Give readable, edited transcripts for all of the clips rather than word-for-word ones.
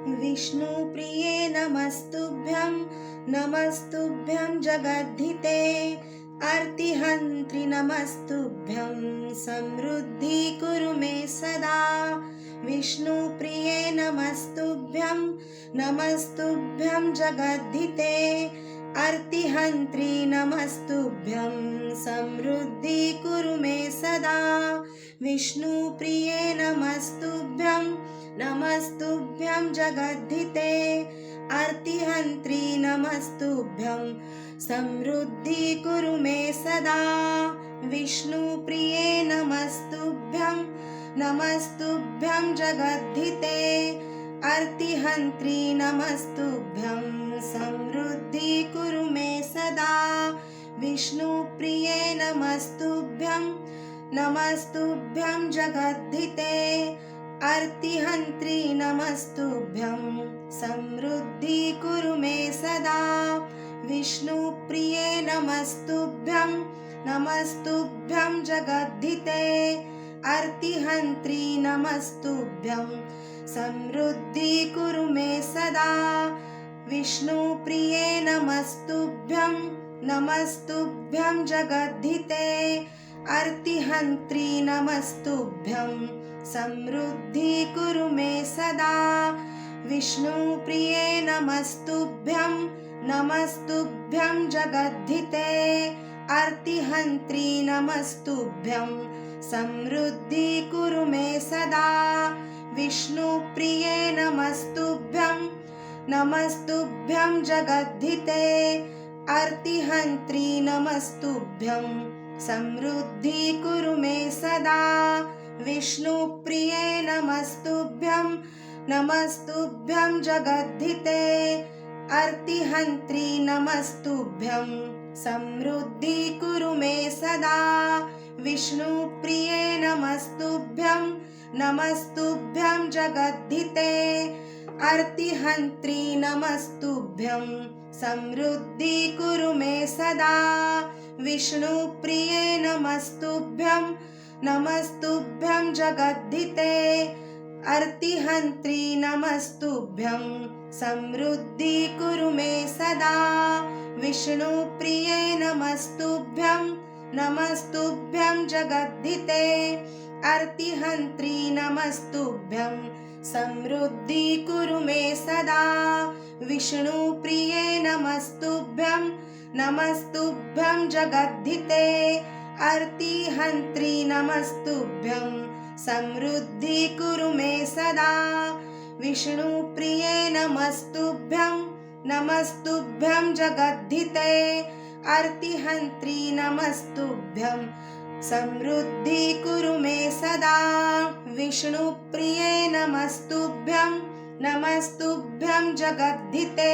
विष्णुप्रिये नमस्तुभ्यं नमस्तुभ्यं जगद्धिते आर्तिहन्त्रि नमस्तुभ्यं समृद्धि कुरु मे सदा। विष्णुप्रिये नमस्तुभ्यं नमस्तुभ्यं जगद्धिते आर्तिहन्त्रि नमस्तुभ्यं समृद्धि कुरु मे सदा। विष्णुप्रिये नमस्तुभ्यं नमस्तुभ्यं जगद्धिते आर्तिहन्त्रि नमस्तुभ्यं समृद्धि कुरु मे सदा। विष्णुप्रिये नमस्तुभ्यं नमस्तुभ्यं जगद्धिते आर्तिहन्त्रि नमस्तुभ्यं समृद्धि कुरु मे सदा। विष्णुप्रिये नमस्तुभ्यं नमस्तुभ्यं जगद्धिते आर्तिहन्त्रि नमस्तुभ्यं समृद्धि कुरु मे सदा। विष्णुप्रिये नमस्तुभ्यं नमस्तुभ्यं जगद्धिते आर्तिहन्त्रि नमस्तुभ्यं समृद्धि कुरु मे सदा। विष्णुप्रिये नमस्तुभ्यं नमस्तुभ्यं जगद्धिते आर्तिहन्त्रि नमस्तुभ्यं समृद्धि कुरु मे सदा। विष्णुप्रिये नमस्तुभ्यं नमस्तुभ्यं जगद्धिते आर्तिहन्त्रि नमस्तुभ्यं समृद्धि कुरु मे सदा। विष्णुप्रिये नमस्तुभ्यं नमस्तुभ्यं जगद्धिते आर्तिहन्त्रि नमस्तुभ्यं समृद्धि कुरु मे सदा। विष्णुप्रिये नमस्तुभ्यं नमस्तुभ्यं जगद्धिते आर्तिहन्त्रि नमस्तुभ्यं समृद्धि कुरु मे सदा। विष्णुप्रिये नमस्तुभ्यं नमस्तुभ्यं जगद्धिते आर्तिहन्त्रि नमस्तुभ्यं समृद्धि कुरु मे सदा। विष्णुप्रिये नमस्तुभ्यं नमस्तुभ्यं जगद्धिते आर्तिहन्त्रि नमस्तुभ्यं समृद्धि कुरु मे सदा। विष्णुप्रिये नमस्तुभ्यं नमस्तुभ्यं जगद्धिते आर्तिहन्त्रि नमस्तुभ्यं समृद्धि कुरु मे सदा। विष्णुप्रिये नमस्तुभ्यं नमस्तुभ्यं जगद्धिते आर्तिहन्त्रि नमस्तुभ्यं समृद्धि कुरु मे सदा। विष्णुप्रिये नमस्तुभ्यं नमस्तुभ्यं जगद्धिते आर्तिहन्त्रि नमस्तुभ्यं समृद्धि कुरु मे सदा। विष्णुप्रिये नमस्तुभ्यं नमस्तुभ्यं जगद्धिते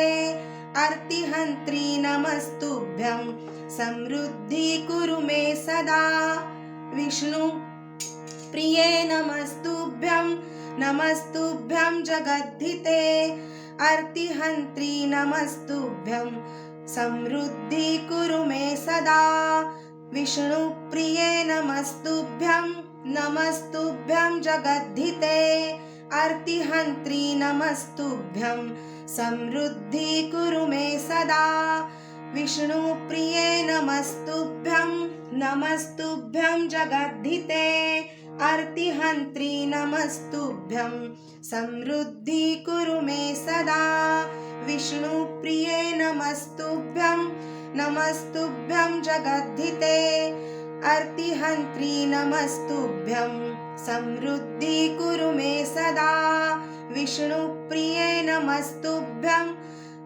आर्तिहन्त्रि नमस्तुभ्यं समृद्धि कुरु मे सदा। विष्णुप्रिये नमस्तुभ्यं नमस्तुभ्यं जगद्धिते आर्तिहन्त्रि नमस्तुभ्यं समृद्धि कुरु मे सदा। विष्णुप्रिये नमस्तुभ्यं नमस्तुभ्यं जगद्धिते आर्तिहन्त्रि नमस्तुभ्यं समृद्धि कुरु मे सदा। विष्णुप्रिये नमस्तुभ्यं नमस्तुभ्यं जगद्धिते आर्तिहन्त्रि नमस्तुभ्यं समृद्धि कुरु मे सदा। विष्णुप्रिये नमस्तुभ्यं नमस्तुभ्यं जगद्धिते आर्तिहन्त्रि नमस्तुभ्यं समृद्धि कुरु मे सदा। विष्णुप्रिये नमस्तुभ्यं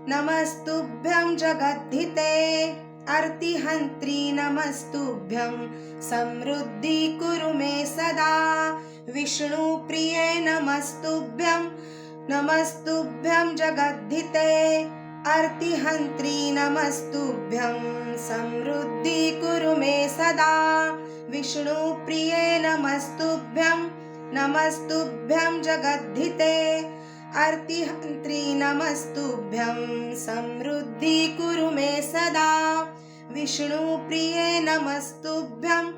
नमस्तुभ्यं जगद्धिते आर्तिहन्त्रि नमस्तुभ्यं समृद्धि कुरु मे सदा। विष्णुप्रिये नमस्तुभ्यं नमस्तुभ्यं जगद्धिते आर्तिहन्त्रि नमस्तुभ्यं समृद्धि कुरु मे सदा। विष्णुप्रिये नमस्तुभ्यं नमस्तुभ्यं जगद्धिते आर्तिहन्त्रि नमस्तुभ्यं समृद्धि कुरु मे सदा। विष्णुप्रिये नमस्तुभ्यं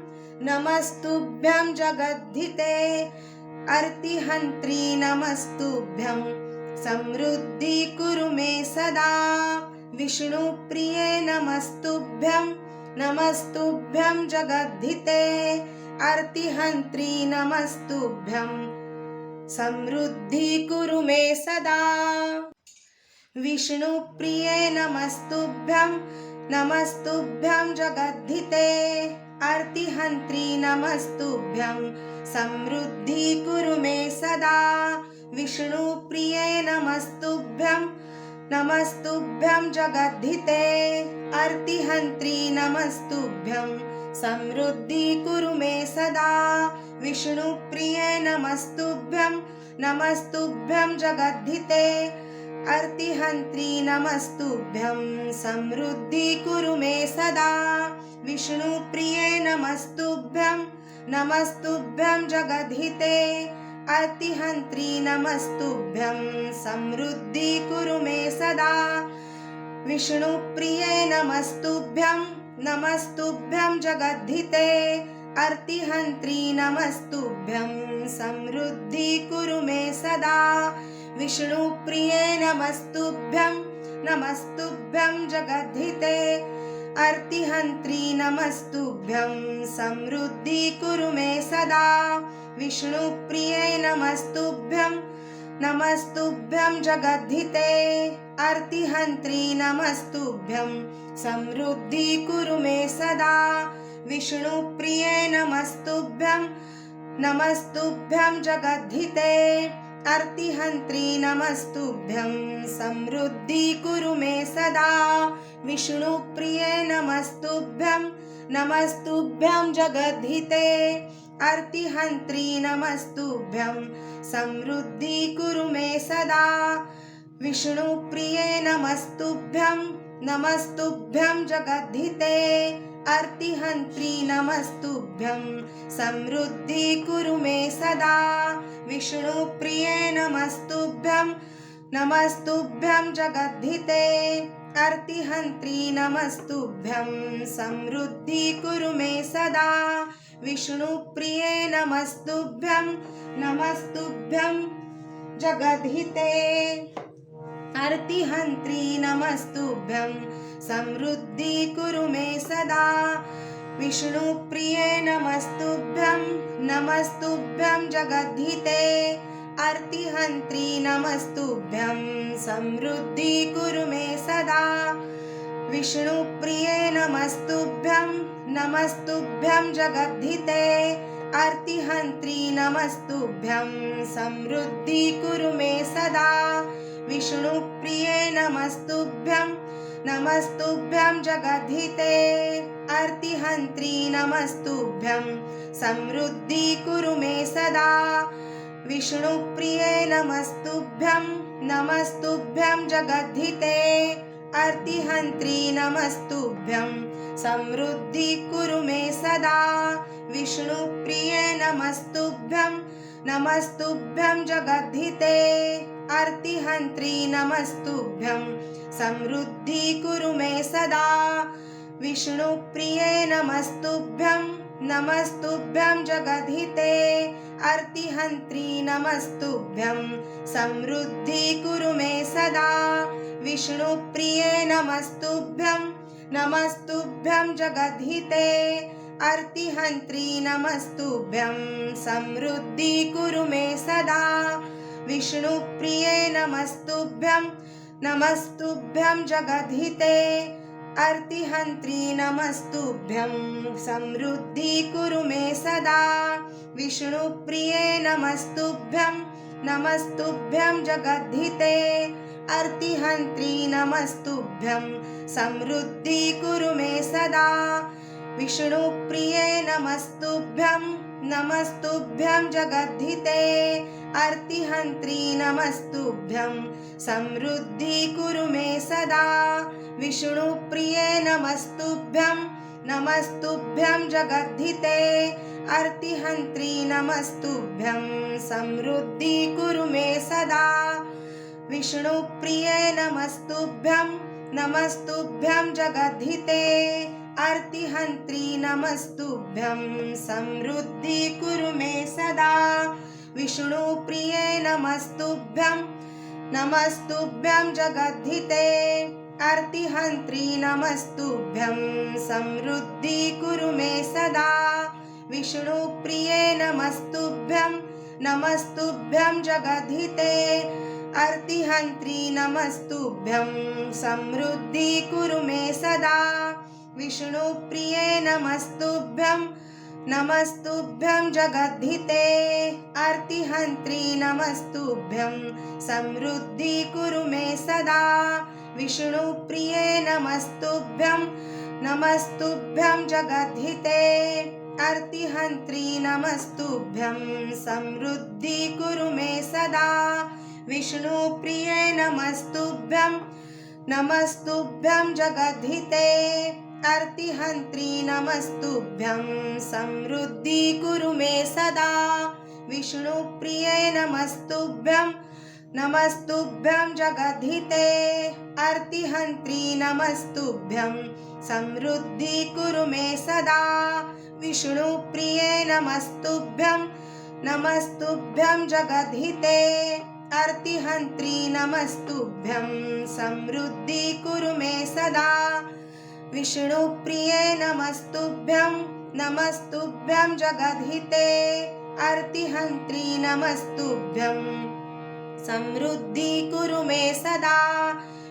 नमस्तुभ्यं जगद्धिते आर्तिहन्त्रि नमस्तुभ्यं समृद्धि कुरु मे सदा। विष्णुप्रिये नमस्तुभ्यं नमस्तुभ्यं जगद्धिते अर्तिहन्त्री नमस्तुभ्यं समृद्धि कुरु मे सदा। विष्णुप्रिये नमस्तुभ्यं नमस्तुभ्यं जगद्धिते अर्तिहन्त्री नमस्तुभ्यं समृद्धि कुरु मे सदा। विष्णुप्रिये नमस्तुभ्यं नमस्तुभ्यं जगद्धिते अर्तिहन्त्री नमस्तुभ्यं समृद्धि कुरु मे सदा। विष्णुप्रिये नमस्तुभ्यं नमस्तुभ्यं जगद्धिते अर्तिहन्त्री नमस्तुभ्यं समृद्धि कुरु मे सदा। विष्णुप्रिये नमस्तुभ्यं नमस्तुभ्यं जगद्धिते अर्तिहन्त्री नमस्तुभ्यं समृद्धि कुरु मे सदा। विष्णुप्रिये नमस्तुभ्यं नमस्तुभ्यं जगद्धिते अर्तिहन्त्री नमस्तुभ्यं समृद्धि कुरु मे सदा। विष्णुप्रिये नमस्तुभ्यं नमस्तुभ्यं जगद्धिते अर्तिहन्त्री नमस्तुभ्यं समृद्धि कुरु मे सदा। विष्णुप्रिये नमस्तुभ्यं नमस्तुभ्यं जगद्धिते अर्तिहन्त्री नमस्तुभ्यं समृद्धि कुरु मे सदा। विष्णुप्रिये नमस्तुभ्यं नमस्तुभ्यं जगद्धिते अर्तिहन्त्री नमस्तुभ्यं समृद्धि कुरु मे सदा। विष्णुप्रिये नमस्तुभ्यं नमस्तुभ्यं जगद्धिते अर्तिहन्त्री नमस्तुभ्यं समृद्धि कुरु मे सदा। विष्णुप्रिये नमस्तुभ्यं नमस्तुभ्यं जगद्धिते अर्तिहन्त्री नमस्तुभ्यं समृद्धि कुरु मे सदा। विष्णुप्रिये नमस्तुभ्यं नमस्तुभ्यं जगद्धिते अर्तिहन्त्री नमस्तुभ्यं समृद्धि कुरु मे सदा। विष्णुप्रिये नमस्तुभ्यं नमस्तुभ्यं जगद्धिते अर्तिहन्त्री नमस्तुभ्यं समृद्धि कुरु मे सदा। विष्णुप्रिये नमस्तुभ्यं नमस्तुभ्यं जगद्धिते अर्तिहन्त्री नमस्तुभ्यं समृद्धि कुरु मे सदा। विष्णुप्रिये नमस्तुभ्यं नमस्तुभ्यं जगद्धिते अर्तिहन्त्री नमस्तुभ्यं समृद्धि कुरु मे सदा। विष्णुप्रिये नमस्तुभ्यं नमस्तुभ्यं जगद्धिते अर्तिहन्त्री नमस्तुभ्यं समृद्धि कुरु मे सदा। विष्णुप्रिये नमस्तुभ्यं नमस्तुभ्यं जगद्धिते अर्तिहन्त्री नमस्तुभ्यं समृद्धि कुरु मे सदा। विष्णुप्रिये नमस्तुभ्यं नमस्तुभ्यं जगद्धिते अर्तिहन्त्री नमस्तुभ्यं समृद्धि कुरु मे सदा। विष्णुप्रिये नमस्तुभ्यं नमस्तुभ्यं जगद्धिते अर्तिहन्त्री नमस्तुभ्यं समृद्धि कुरु मे सदा। विष्णुप्रिये नमस्तुभ्यं नमस्तुभ्यं जगद्धिते अर्तिहन्त्री नमस्तुभ्यं समृद्धि कुरु मे सदा। विष्णुप्रिये नमस्तुभ्यं नमस्तुभ्यं जगद्धिते अर्तिहन्त्री नमस्तुभ्यं समृद्धि कुरु मे सदा। विष्णुप्रिये नमस्तुभ्यं नमस्तुभ्यं जगद्धिते अर्तिहन्त्री नमस्तुभ्यं समृद्धि कुरु मे सदा। विष्णुप्रिये नमस्तुभ्यं नमस्तुभ्यं जगद्धिते अर्तिहन्त्री नमस्तुभ्यं समृद्धि कुरु मे सदा। विष्णुप्रिये नमस्तुभ्यं नमस्तुभ्यं जगद्धिते अर्तिहन्त्री नमस्तुभ्यं समृद्धि कुरु मे सदा। विष्णुप्रिये नमस्तुभ्यं नमस्तुभ्यं जगद्धिते अर्तिहन्त्री नमस्तुभ्यं समृद्धि कुरु मे सदा। विष्णुप्रिये नमस्तुभ्यं नमस्तुभ्यं जगद्धिते अर्तिहन्त्री नमस्तुभ्यं समृद्धि कुरु मे सदा विष्णुप्रिये नमस्तुभ्यं नमस्तुभ्यं जगद्धिते अर्तिहन्त्री नमस्तुभ्यं समृद्धि कुरु मे सदा विष्णुप्रिये नमस्तुभ्यं नमस्तुभ्यं जगद्धिते अर्तिहन्त्री नमस्तुभ्यं समृद्धि कुरु मे सदा विष्णुप्रिये नमस्तुभ्यं नमस्तुभ्यं जगद्धिते अर्तिहन्त्री नमस्तुभ्यं समृद्धि कुरु मे सदा विष्णुप्रिये नमस्तुभ्यं नमस्तुभ्यं जगद्धिते अर्तिहन्त्री नमस्तुभ्यं समृद्धि कुरु मे सदा विष्णुप्रिये नमस्तुभ्यं नमस्तुभ्यं जगद्धिते अर्तिहन्त्री नमस्तुभ्यं समृद्धि कुरु मे सदा विष्णुप्रिये नमस्तुभ्यं नमस्तुभ्यं जगद्धिते अर्तिहन्त्री नमस्तुभ्यं समृद्धि कुरु मे सदा विष्णुप्रिये नमस्तुभ्यं नमस्तुभ्यं जगद्धिते अर्तिहन्त्री नमस्तुभ्यं समृद्धि कुरु मे सदा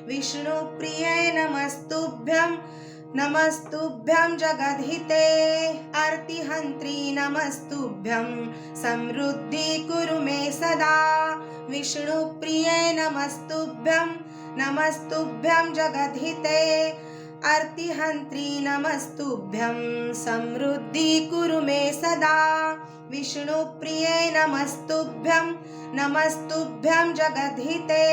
विष्णुप्रिये नमस्तुभ्यं नमस्तुभ्यं जगद्धिते अर्तिहन्त्री नमस्तुभ्यं समृद्धि कुरु मे सदा विष्णुप्रिये नमस्तुभ्यं नमस्तुभ्यं जगद्धिते अर्तिहन्त्री नमस्तुभ्यं समृद्धि कुरु मे सदा विष्णुप्रिये नमस्तुभ्यं नमस्तुभ्यं जगद्धिते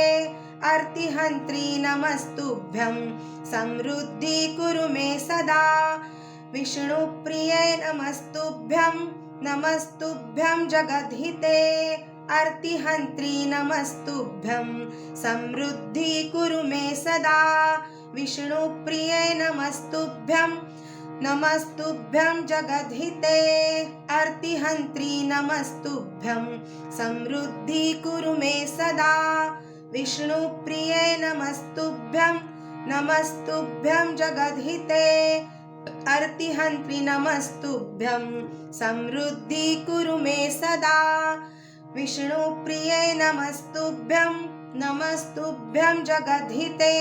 अर्तिहन्त्री नमस्तुभ्यं समृद्धि कुरु मे सदा विष्णुप्रिये नमस्तुभ्यं नमस्तुभ्यं जगद्धिते अर्तिहन्त्री नमस्तुभ्यं समृद्धि कुरु मे सदा विष्णुप्रिये नमस्तुभ्यं नमस्तुभ्यं जगद्धिते अर्तिहन्त्री नमस्तुभ्यं समृद्धि कुरु मे सदा विष्णुप्रिये नमस्तुभ्यं नमस्तुभ्यं जगद्धिते अर्तिहन्त्री नमस्तुभ्यं समृद्धि कुरु मे सदा विष्णुप्रिये नमस्तुभ्यं नमस्तुभ्यं जगद्धिते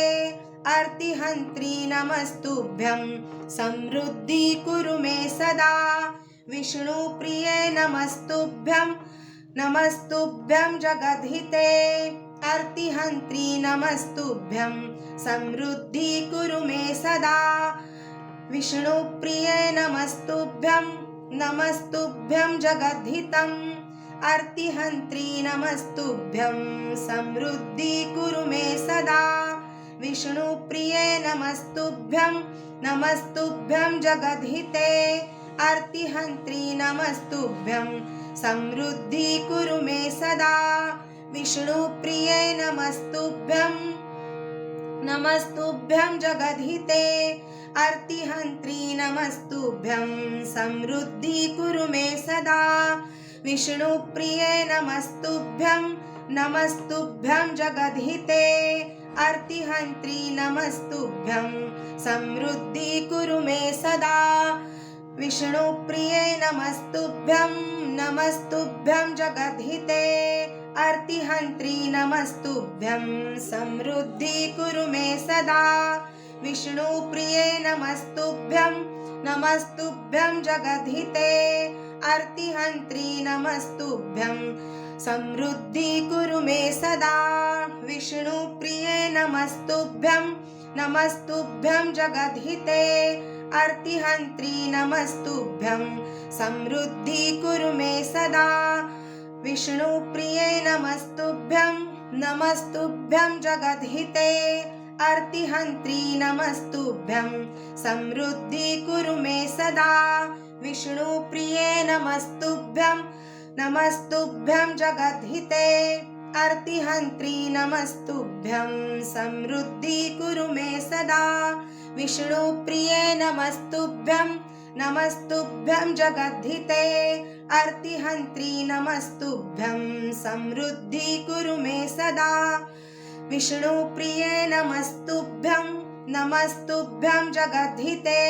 अर्तिहन्त्री नमस्तुभ्यं समृद्धि कुरु मे सदा विष्णुप्रिये नमस्तुभ्यं नमस्तुभ्यं जगद्धिते अर्तिहन्त्री नमस्तुभ्यं समृद्धि कुरु मे सदा विष्णुप्रिये नमस्तुभ्यं नमस्तुभ्यं जगद्धितं अर्तिहन्त्री नमस्तुभ्यं समृद्धि कुरु मे सदा विष्णुप्रिये नमस्तुभ्यं नमस्तुभ्यं जगद्धिते अर्तिहन्त्री नमस्तुभ्यं समृद्धि कुरु मे सदा विष्णुप्रिये नमस्तुभ्यं नमस्तुभ्यं जगद्धिते अर्तिहन्त्री नमस्तुभ्यं समृद्धि कुरु मे सदा विष्णुप्रिये नमस्तुभ्यं नमस्तुभ्यं जगद्धिते अर्तिहन्त्री नमस्तुभ्यं समृद्धि कुरु मे सदा विष्णुप्रिये नमस्तुभ्यं नमस्तुभ्यं जगद्धिते अर्तिहन्त्री नमस्तुभ्यं समृद्धि कुरु मे सदा विष्णुप्रिये नमस्तुभ्यं नमस्तुभ्यं जगद्धिते अर्तिहन्त्री नमस्तुभ्यं समृद्धि कुरु मे सदा विष्णुप्रिये नमस्तुभ्यं नमस्तुभ्यं जगद्धिते अर्तिहन्त्री नमस्तुभ्यं समृद्धि कुरु मे सदा विष्णुप्रिये नमस्तुभ्यं नमस्तुभ्यं जगद्धिते अर्तिहन्त्री नमस्तुभ्यं समृद्धि कुरु मे सदा विष्णुप्रिये नमस्तुभ्यं नमस्तुभ्यं जगद्धिते अर्तिहन्त्री नमस्तुभ्यं समृद्धि कुरु मे सदा विष्णुप्रिये नमस्तुभ्यं नमस्तुभ्यं जगद्धिते अर्तिहन्त्री नमस्तुभ्यं समृद्धि कुरु मे सदा विष्णुप्रिये नमस्तुभ्यं नमस्तुभ्यं जगद्धिते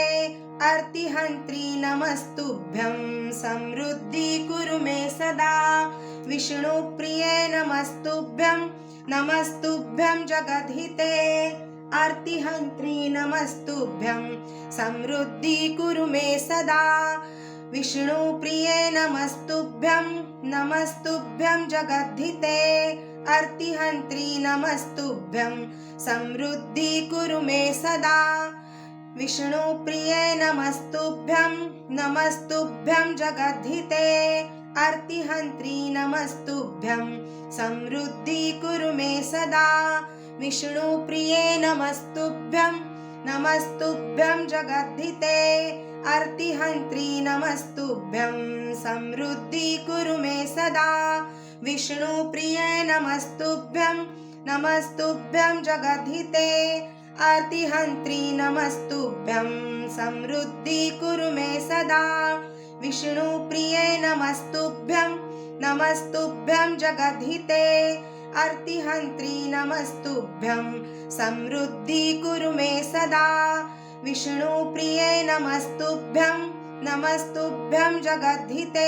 अर्तिहन्त्री नमस्तुभ्यं समृद्धि कुरु मे सदा विष्णुप्रिये नमस्तुभ्यं नमस्तुभ्यं जगद्धिते अर्तिहन्त्री नमस्तुभ्यं समृद्धि कुरु मे सदा विष्णुप्रिये नमस्तुभ्यं नमस्तुभ्यं जगद्धिते अर्तिहन्त्री नमस्तुभ्यं समृद्धि कुरु मे सदा विष्णुप्रिये नमस्तुभ्यं नमस्तुभ्यं जगद्धिते अर्तिहन्त्री नमस्तुभ्यं समृद्धि कुरु मे सदा विष्णुप्रिये नमस्तुभ्यं नमस्तुभ्यं जगद्धिते अर्तिहन्त्री नमस्तुभ्यं समृद्धि कुरु मे सदा विष्णुप्रिये नमस्तुभ्यं नमस्तुभ्यं जगद्धिते अर्तिहन्त्री नमस्तुभ्यं समृद्धि कुरु मे सदा विष्णुप्रिये नमस्तुभ्यं नमस्तुभ्यं जगद्धिते अर्तिहन्त्री नमस्तुभ्यं समृद्धि कुरु मे सदा विष्णुप्रिये नमस्तुभ्यं नमस्तुभ्यं जगद्धिते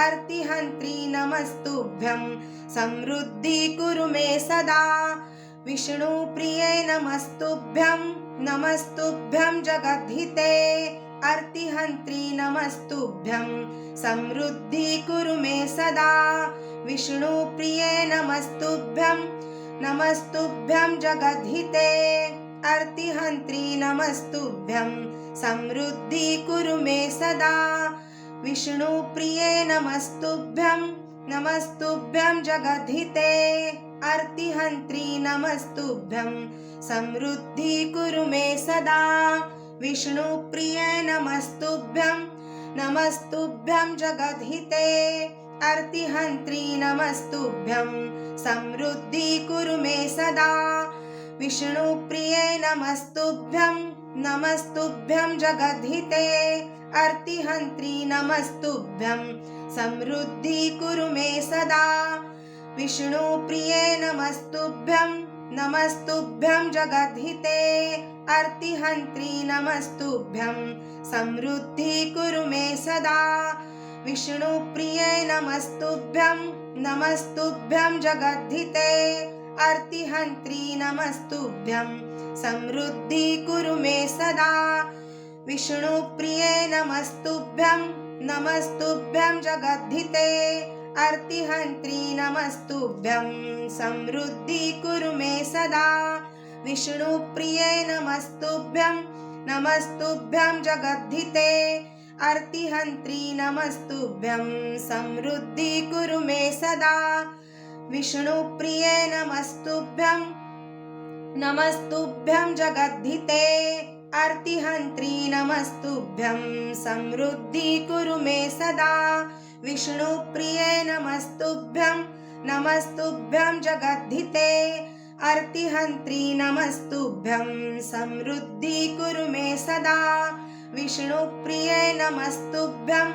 अर्तिहन्त्री नमस्तुभ्यं समृद्धि कुरु मे सदा विष्णुप्रिये नमस्तुभ्यं नमस्तुभ्यं जगद्धिते अर्तिहन्त्री नमस्तुभ्यं समृद्धि कुरु मे सदा विष्णुप्रिये नमस्तुभ्यं नमस्तुभ्यं जगद्धिते अर्तिहन्त्री नमस्तुभ्यं समृद्धि कुरु मे सदा विष्णुप्रिये नमस्तुभ्यं नमस्तुभ्यं जगद्धिते अर्तिहन्त्री नमस्तुभ्यं समृद्धि कुरु मे सदा विष्णुप्रिये नमस्तुभ्यं नमस्तुभ्यं जगद्धिते अर्तिहन्त्री नमस्तुभ्यं समृद्धि कुरु मे सदा विष्णुप्रिये नमस्तुभ्यं नमस्तुभ्यं जगद्धिते अर्तिहन्त्री नमस्तुभ्यं समृद्धि कुरु मे सदा विष्णुप्रिये नमस्तुभ्यं नमस्तुभ्यं जगद्धिते अर्तिहन्त्री नमस्तुभ्यं समृद्धि कुरु मे सदा विष्णुप्रिये नमस्तुभ्यं नमस्तुभ्यं जगद्धिते अर्तिहन्त्री नमस्तुभ्यं समृद्धि कुरु मे सदा विष्णुप्रिये नमस्तुभ्यं नमस्तुभ्यं जगद्धिते अर्तिहन्त्री नमस्तुभ्यं समृद्धि कुरु मे सदा विष्णुप्रिये नमस्तुभ्यं नमस्तुभ्यं जगद्धिते अर्तिहन्त्री नमस्तुभ्यं समृद्धि कुरु मे सदा विष्णुप्रिये नमस्तुभ्यं नमस्तुभ्यं जगद्धिते अर्तिहन्त्री नमस्तुभ्यं समृद्धि कुरु मे सदा विष्णुप्रिये नमस्तुभ्यं नमस्तुभ्यं जगद्धिते अर्तिहन्त्री नमस्तुभ्यं समृद्धि कुरु मे सदा विष्णुप्रिये नमस्तुभ्यं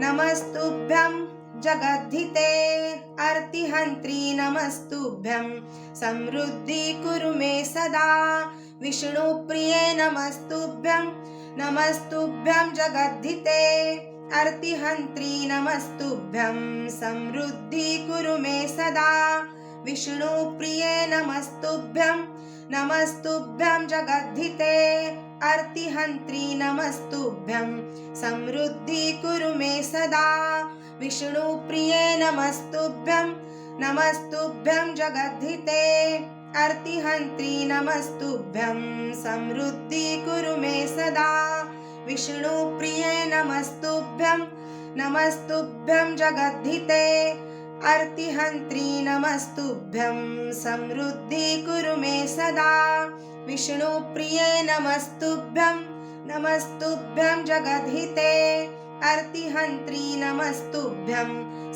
नमस्तुभ्यं जगद्धिते अर्तिहन्त्री नमस्तुभ्यं समृद्धि कुरु मे सदा विष्णुप्रिये नमस्तुभ्यं नमस्तुभ्यं जगद्धिते अर्तिहन्त्री नमस्तुभ्यं समृद्धि कुरु मे सदा विष्णुप्रिये नमस्तुभ्यं नमस्तुभ्यं जगद्धिते अर्तिहन्त्री नमस्तुभ्यं समृद्धि कुरु मे सदा विष्णुप्रिये नमस्तुभ्यं नमस्तुभ्यं जगद्धिते अर्तिहन्त्री नमस्तुभ्यं समृद्धि कुरु मे सदा विष्णुप्रिये नमस्तुभ्यं नमस्तुभ्यं जगद्धिते अर्तिहन्त्री नमस्तुभ्यं समृद्धि कुरु मे सदा विष्णुप्रिये नमस्तुभ्यं नमस्तुभ्यं जगद्धिते अर्तिहन्त्री नमस्तुभ्यं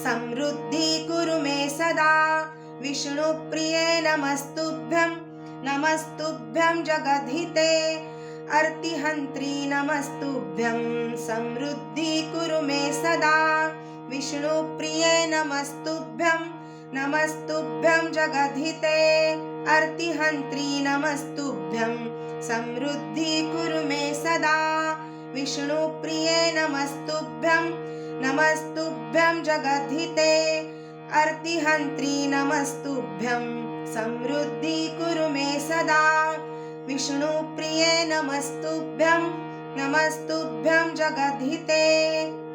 समृद्धि कुरु मे सदा विष्णुप्रिये नमस्तुभ्यं नमस्तुभ्यं जगद्धिते अर्तिहन्त्री नमस्तुभ्यं समृद्धि कुरु मे सदा विष्णुप्रिये नमस्तुभ्यं नमस्तुभ्यं जगद्धिते अर्तिहन्त्री नमस्तुभ्यं समृद्धि कुरु मे सदा विष्णुप्रिये नमस्तुभ्यं नमस्तुभ्यं जगद्धिते अर्तिहन्त्री नमस्तुभ्यं समृद्धि कुरु मे सदा विष्णुप्रिये नमस्तुभ्यं नमस्तुभ्यं जगद्धिते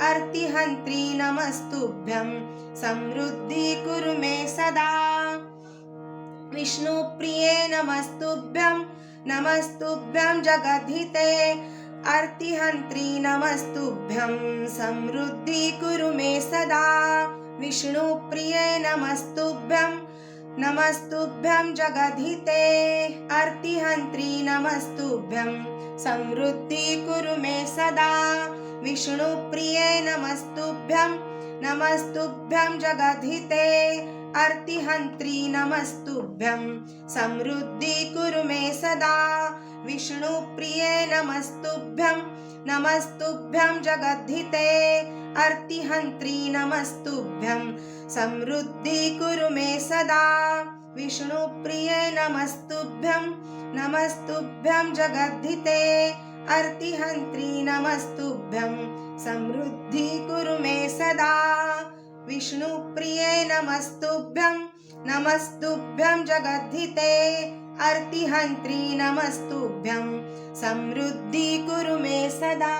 अर्तिहन्त्री नमस्तुभ्यं समृद्धि कुरु मे सदा विष्णुप्रिये नमस्तुभ्यं नमस्तुभ्यं जगद्धिते अर्तिहन्त्री नमस्तुभ्यं समृद्धि कुरु मे सदा विष्णुप्रिये नमस्तुभ्यं नमस्तुभ्यं जगद्धिते अर्तिहन्त्री नमस्तुभ्यं समृद्धि कुरु मे सदा विष्णुप्रिये नमस्तुभ्यं नमस्तुभ्यं जगद्धिते अर्तिहन्त्री नमस्तुभ्यं समृद्धि कुरु मे सदा विष्णुप्रिये नमस्तुभ्यं नमस्तुभ्यं जगद्धिते अर्तिहन्त्री नमस्तुभ्यं समृद्धि कुरु मे सदा विष्णुप्रिये नमस्तुभ्यं नमस्तुभ्यं जगद्धिते अर्तिहन्त्री नमस्तुभ्यं समृद्धि कुरु मे सदा विष्णुप्रिये नमस्तुभ्यं नमस्तुभ्यं जगद्धिते अर्तिहन्त्री नमस्तुभ्यं समृद्धि कुरु मे सदा।